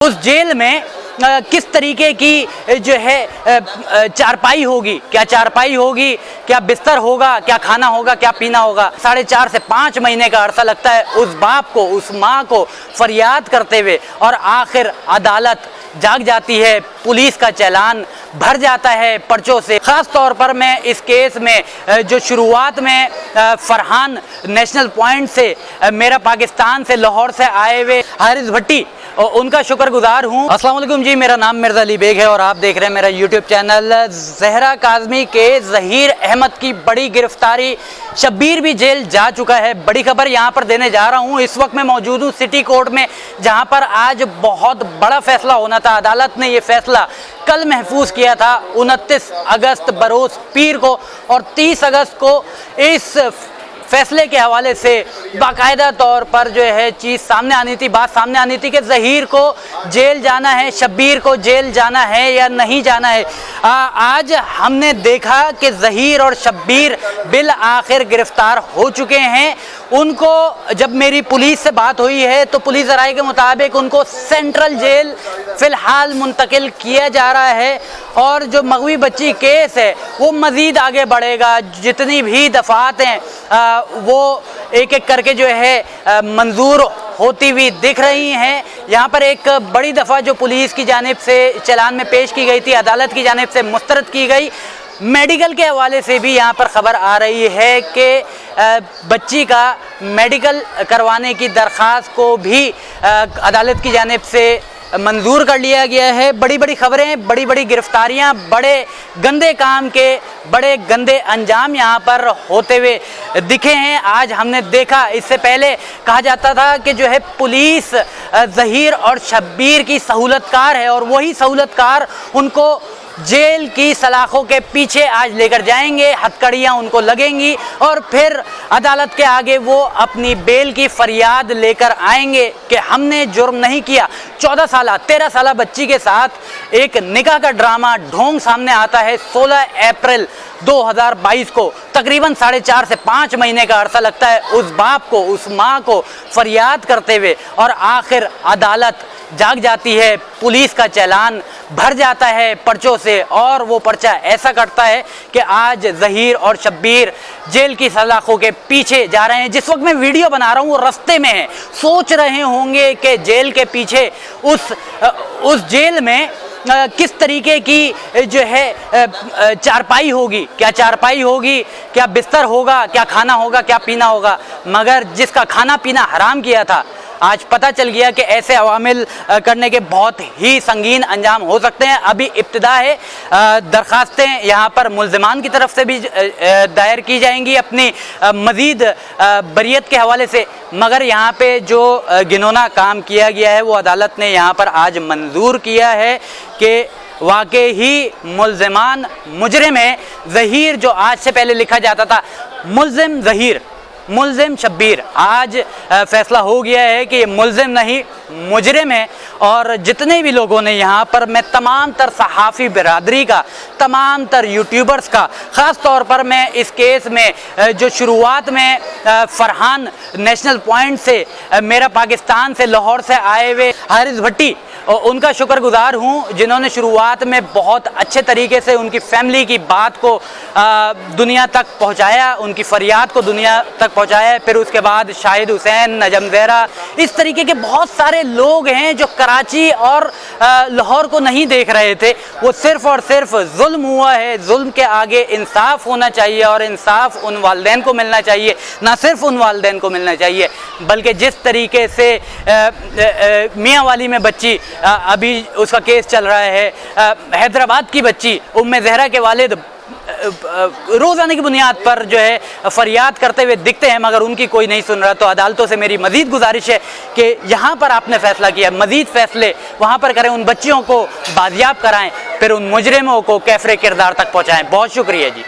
उस जेल में किस तरीके की जो है चारपाई होगी, क्या चारपाई होगी, क्या बिस्तर होगा, क्या खाना होगा, क्या पीना होगा। 4.5 से 5 महीने का अरसा लगता है उस बाप को, उस माँ को फरियाद करते हुए, और आखिर अदालत जाग जाती है, पुलिस का चालान भर जाता है पर्चों से। ख़ास तौर पर मैं इस केस में जो शुरुआत में फरहान नेशनल पॉइंट से, मेरा पाकिस्तान से, लाहौर से आए हुए हारिस भट्टी, उनका शुक्रगुजार हूँ। अस्सलाम वालेकुम जी, मेरा नाम मिर्ज़ा अली बेग है और आप देख रहे हैं मेरा यूट्यूब चैनल। ज़हरा काज़मी के ज़हीर अहमद की बड़ी गिरफ्तारी, शब्बीर भी जेल जा चुका है। बड़ी खबर यहाँ पर देने जा रहा हूँ। इस वक्त मैं मौजूद हूँ सिटी कोर्ट में, जहाँ पर आज बहुत बड़ा फैसला होना था। अदालत ने ये फैसला कल महफूज किया था 29 अगस्त बरोज़ पीर को, और 30 अगस्त को इस फैसले के हवाले से बाकायदा तौर पर जो है चीज़ सामने आनी थी, बात सामने आनी थी कि ज़हीर को जेल जाना है, शब्बीर को जेल जाना है या नहीं जाना है। आज हमने देखा कि ज़हीर और शब्बीर बिल आखिर गिरफ्तार हो चुके हैं। उनको जब मेरी पुलिस से बात हुई है तो पुलिस राय के मुताबिक उनको सेंट्रल जेल फ़िलहाल मुंतकिल किया जा रहा है, और जो मगवी बच्ची केस है वो मज़ीद आगे बढ़ेगा। जितनी भी दफ़ात हैं वो एक एक करके जो है मंजूर होती हुई दिख रही हैं। यहाँ पर एक बड़ी दफ़ा जो पुलिस की जानिब से चालान में पेश की गई थी, अदालत की जानिब से मुस्तरद की गई। मेडिकल के हवाले से भी यहाँ पर ख़बर आ रही है कि बच्ची का मेडिकल करवाने की दरख्वास्त को भी अदालत की जानिब से मंजूर कर लिया गया है। बड़ी बड़ी खबरें, बड़ी बड़ी गिरफ्तारियां, बड़े गंदे काम के बड़े गंदे अंजाम यहाँ पर होते हुए दिखे हैं। आज हमने देखा, इससे पहले कहा जाता था कि जो है पुलिस ज़हीर और शब्बीर की सहूलतकार है, और वही सहूलतकार उनको जेल की सलाखों के पीछे आज लेकर जाएंगे, हथकड़ियाँ उनको लगेंगी, और फिर अदालत के आगे वो अपनी बेल की फरियाद लेकर आएंगे कि हमने जुर्म नहीं किया। 14 साल 13 साल बच्ची के साथ एक निकाह का ड्रामा ढोंग सामने आता है 16 अप्रैल 2022 को। तकरीबन 4.5 से 5 महीने का अरसा लगता है उस बाप को, उस माँ को फरियाद करते हुए, और आखिर अदालत जाग जाती है, पुलिस का चालान भर जाता है पर्चों से, और वो पर्चा ऐसा कटता है कि आज ज़हीर और शब्बीर जेल की सलाखों के पीछे जा रहे हैं। जिस वक्त मैं वीडियो बना रहा हूँ वो रास्ते में है। सोच रहे होंगे कि जेल के पीछे उस जेल में किस तरीके की जो है चारपाई होगी, क्या चारपाई होगी, क्या बिस्तर होगा, क्या खाना होगा, क्या पीना होगा। मगर जिसका खाना पीना हराम किया था, आज पता चल गया कि ऐसे अवामिल करने के बहुत ही संगीन अंजाम हो सकते हैं। अभी इब्तिदा है, दरख्वास्तें यहाँ पर मुल्ज़िमान की तरफ से भी दायर की जाएंगी अपनी मज़ीद बरियत के हवाले से। मगर यहाँ पे जो घिनौना काम किया गया है वो अदालत ने यहाँ पर आज मंजूर किया है कि वाकई ही मुल्ज़िमान मुजरिम है। ज़हीर जो आज से पहले लिखा जाता था मुल्ज़िम ज़हीर, मुल्ज़िम शब्बीर, आज फैसला हो गया है कि ये मुल्ज़िम नहीं मुजरिम है। और जितने भी लोगों ने यहाँ पर, मैं तमाम तर सहाफ़ी बिरादरी का, तमाम तर यूट्यूबर्स का, ख़ास तौर पर मैं इस केस में जो शुरुआत में फरहान नेशनल पॉइंट से, मेरा पाकिस्तान से, लाहौर से आए हुए हारिस भट्टी, उनका शुक्रगुजार हूँ, जिन्होंने शुरुआत में बहुत अच्छे तरीके से उनकी फैमिली की बात को दुनिया तक पहुँचाया, उनकी फ़रियाद को दुनिया तक पहुँचाया। फिर उसके बाद शाहिद हुसैन, नजम ज़हरा, इस तरीके के बहुत सारे लोग हैं जो कराची और लाहौर को नहीं देख रहे थे। वो सिर्फ़ और सिर्फ जुल्म हुआ है, जुल्म के आगे इंसाफ होना चाहिए, और इंसाफ उन वालिदैन को मिलना चाहिए, ना सिर्फ उन वालिदैन को मिलना चाहिए, बल्कि जिस तरीके से मियाँ वाली में बच्ची, अभी उसका केस चल रहा है, हैदराबाद की बच्ची, उम्मे ज़हरा के वालिद रोज़ाना की बुनियाद पर जो है फरियाद करते हुए दिखते हैं, मगर उनकी कोई नहीं सुन रहा। तो अदालतों से मेरी मज़ीद गुजारिश है कि यहाँ पर आपने फ़ैसला किया, मज़ीद फ़ैसले वहाँ पर करें, उन बच्चियों को बाजियाब कराएं, फिर उन मुजरिमों को कैफ़रे किरदार तक पहुँचाएँ। बहुत शुक्रिया जी।